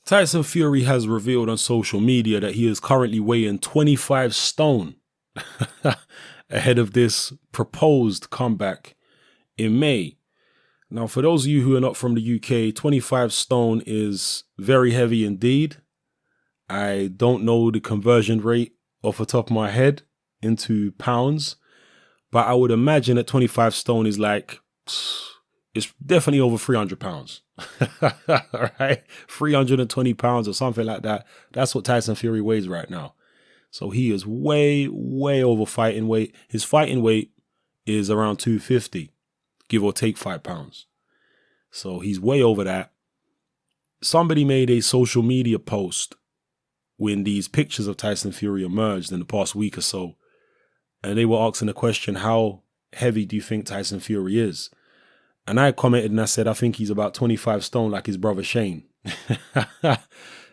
Tyson Fury has revealed on social media that he is currently weighing 25 stone ahead of this proposed comeback in May. Now, for those of you who are not from the UK, 25 stone is very heavy indeed. I don't know the conversion rate off the top of my head into pounds, but I would imagine that 25 stone is like, it's definitely over 300 pounds. All right, 320 pounds or something like that. That's what Tyson Fury weighs right now. So he is way over fighting weight. His fighting weight is around 250, give or take 5 pounds. So he's way over that. Somebody made a social media post when these pictures of Tyson Fury emerged in the past week or so, and they were asking the question, how heavy do you think Tyson Fury is? And I commented and I said, I think he's about 25 stone like his brother Shane.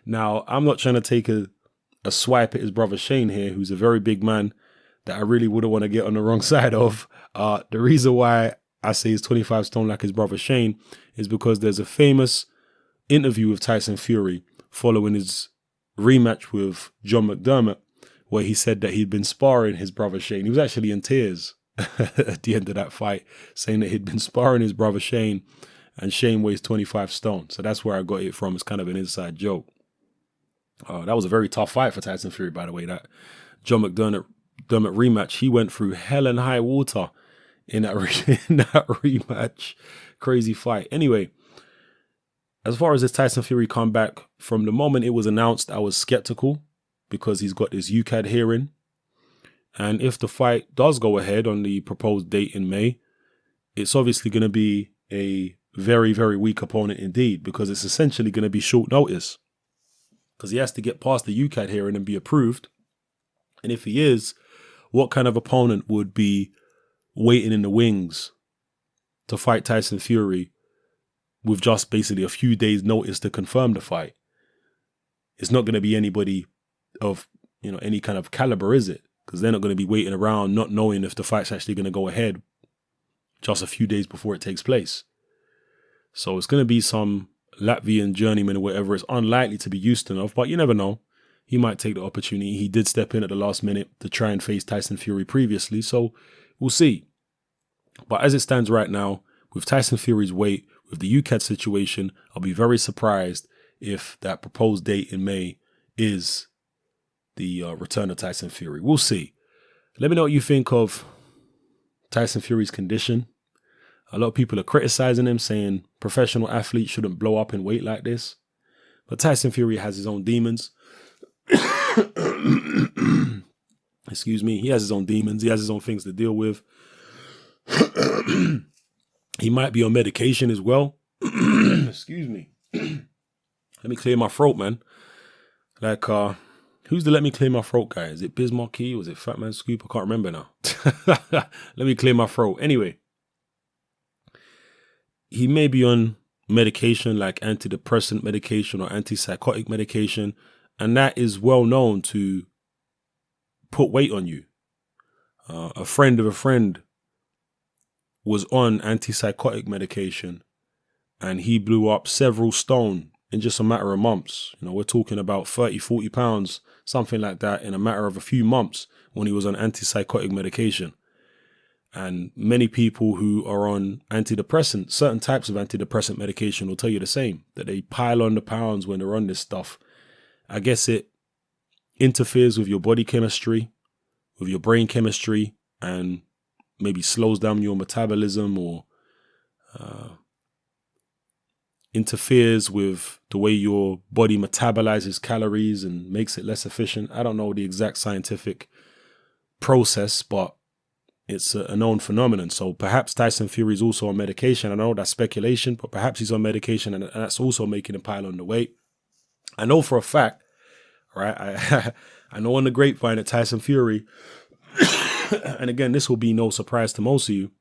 Now, I'm not trying to take a swipe at his brother Shane here, who's a very big man that I really wouldn't want to get on the wrong side of. The reason why I say he's 25 stone like his brother Shane is because there's a famous interview with Tyson Fury following his rematch with John McDermott, where he said that he'd been sparring his brother Shane. He was actually in tears at the end of that fight, saying that he'd been sparring his brother Shane, and Shane weighs 25 stone. So that's where I got it from. It's kind of an inside joke. That was a very tough fight for Tyson Fury, by the way. That John McDermott rematch, he went through hell and high water in that rematch. Crazy fight. Anyway, as far as this Tyson Fury comeback, from the moment it was announced, I was skeptical because he's got this UCAD hearing. And if the fight does go ahead on the proposed date in May, it's obviously going to be a very weak opponent indeed, because it's essentially going to be short notice, because he has to get past the UCAD hearing and be approved. And if he is, what kind of opponent would be waiting in the wings to fight Tyson Fury with just basically a few days notice to confirm the fight? It's not going to be anybody of, any kind of caliber, is it? Because they're not going to be waiting around not knowing if the fight's actually going to go ahead just a few days before it takes place. So it's going to be some Latvian journeyman or whatever. It's unlikely to be Houston of, but you never know. He might take the opportunity. He did step in at the last minute to try and face Tyson Fury previously, so we'll see. But as it stands right now, with Tyson Fury's weight, with the UCAD situation, I'll be very surprised if that proposed date in May is the return of Tyson Fury. We'll see. Let me know what you think of Tyson Fury's condition. A lot of people are criticizing him, saying professional athletes shouldn't blow up in weight like this. But Tyson Fury has his own demons. Excuse me. He has his own demons. He has his own things to deal with. He might be on medication as well. Excuse me. Let me clear my throat, man. Like, who's the Let Me Clear My Throat guy? Is it Biz Markie? Was it Fat Man Scoop? I can't remember now. Let me clear my throat. Anyway, he may be on medication like antidepressant medication or antipsychotic medication, and that is well known to put weight on you. A friend of a friend was on antipsychotic medication, and he blew up several stone in just a matter of months. We're talking about 30, 40 pounds, something like that, in a matter of a few months when he was on antipsychotic medication. And many people who are on antidepressant, certain types of antidepressant medication will tell you the same, that they pile on the pounds when they're on this stuff. I guess it interferes with your body chemistry, with your brain chemistry, and maybe slows down your metabolism or interferes with the way your body metabolizes calories and makes it less efficient. I don't know the exact scientific process, but it's a known phenomenon. So perhaps Tyson Fury is also on medication. I know that's speculation, but perhaps he's on medication and that's also making him pile on the weight. I know for a fact, right? I know on the grapevine that Tyson Fury, and again, this will be no surprise to most of you,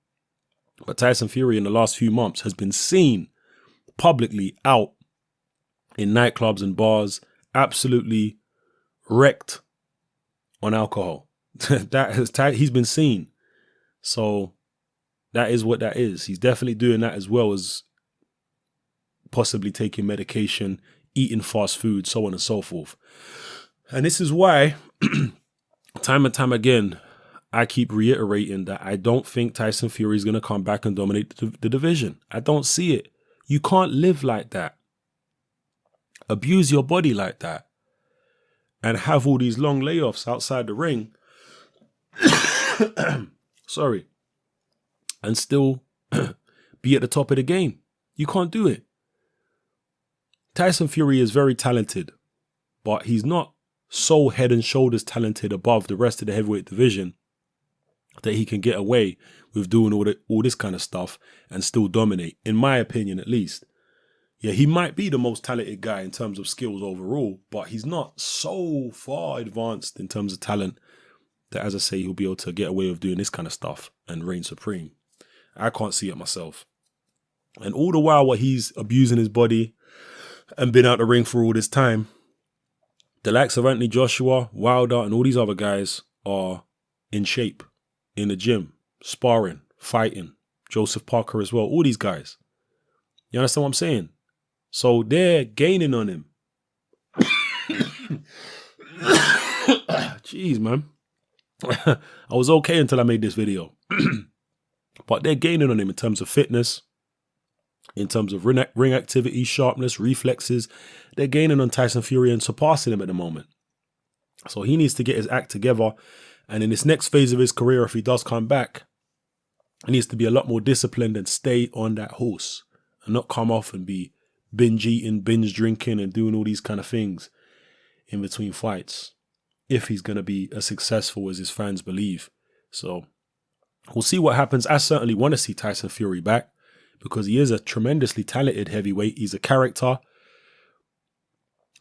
but Tyson Fury in the last few months has been seen publicly out in nightclubs and bars, absolutely wrecked on alcohol. He's been seen. So that is what that is. He's definitely doing that as well as possibly taking medication, eating fast food, so on and so forth. And this is why, time and time again, I keep reiterating that I don't think Tyson Fury is going to come back and dominate the division. I don't see it. You can't live like that. Abuse your body like that. And have all these long layoffs outside the ring. Sorry. And still be at the top of the game. You can't do it. Tyson Fury is very talented, but he's not so head and shoulders talented above the rest of the heavyweight division that he can get away with doing all this kind of stuff and still dominate, in my opinion at least. Yeah, he might be the most talented guy in terms of skills overall, but he's not so far advanced in terms of talent that, as I say, he'll be able to get away with doing this kind of stuff and reign supreme. I can't see it myself. And all the while he's abusing his body and been out the ring for all this time, the likes of Anthony Joshua, Wilder, and all these other guys are in shape, in the gym, sparring, fighting. Joseph Parker as well, all these guys. You understand what I'm saying? So they're gaining on him. Jeez, man. I was okay until I made this video. But they're gaining on him in terms of fitness, in terms of ring activity, sharpness, reflexes. They're gaining on Tyson Fury and surpassing him at the moment. So he needs to get his act together. And in this next phase of his career, if he does come back, he needs to be a lot more disciplined and stay on that horse and not come off and be binge eating, binge drinking and doing all these kind of things in between fights if he's going to be as successful as his fans believe. So we'll see what happens. I certainly want to see Tyson Fury back because he is a tremendously talented heavyweight. He's a character.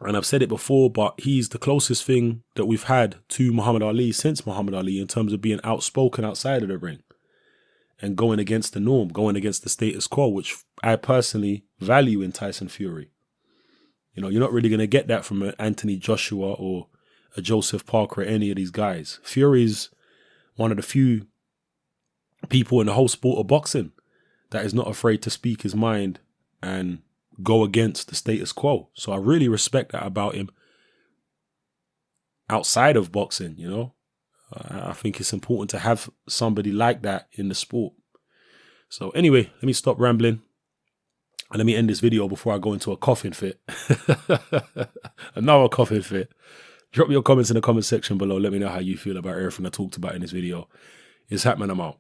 And I've said it before, but he's the closest thing that we've had to Muhammad Ali since Muhammad Ali in terms of being outspoken outside of the ring and going against the norm, going against the status quo, which I personally value in Tyson Fury. You know, you're not really going to get that from an Anthony Joshua or a Joseph Parker or any of these guys. Fury's one of the few people in the whole sport of boxing that is not afraid to speak his mind and go against the status quo. So I really respect that about him outside of boxing, you know. I think it's important to have somebody like that in the sport. So anyway, let me stop rambling and let me end this video before I go into a coughing fit. Another coughing fit. Drop your comments in the comment section below. Let me know how you feel about everything I talked about in this video. It's Hatman, I'm out.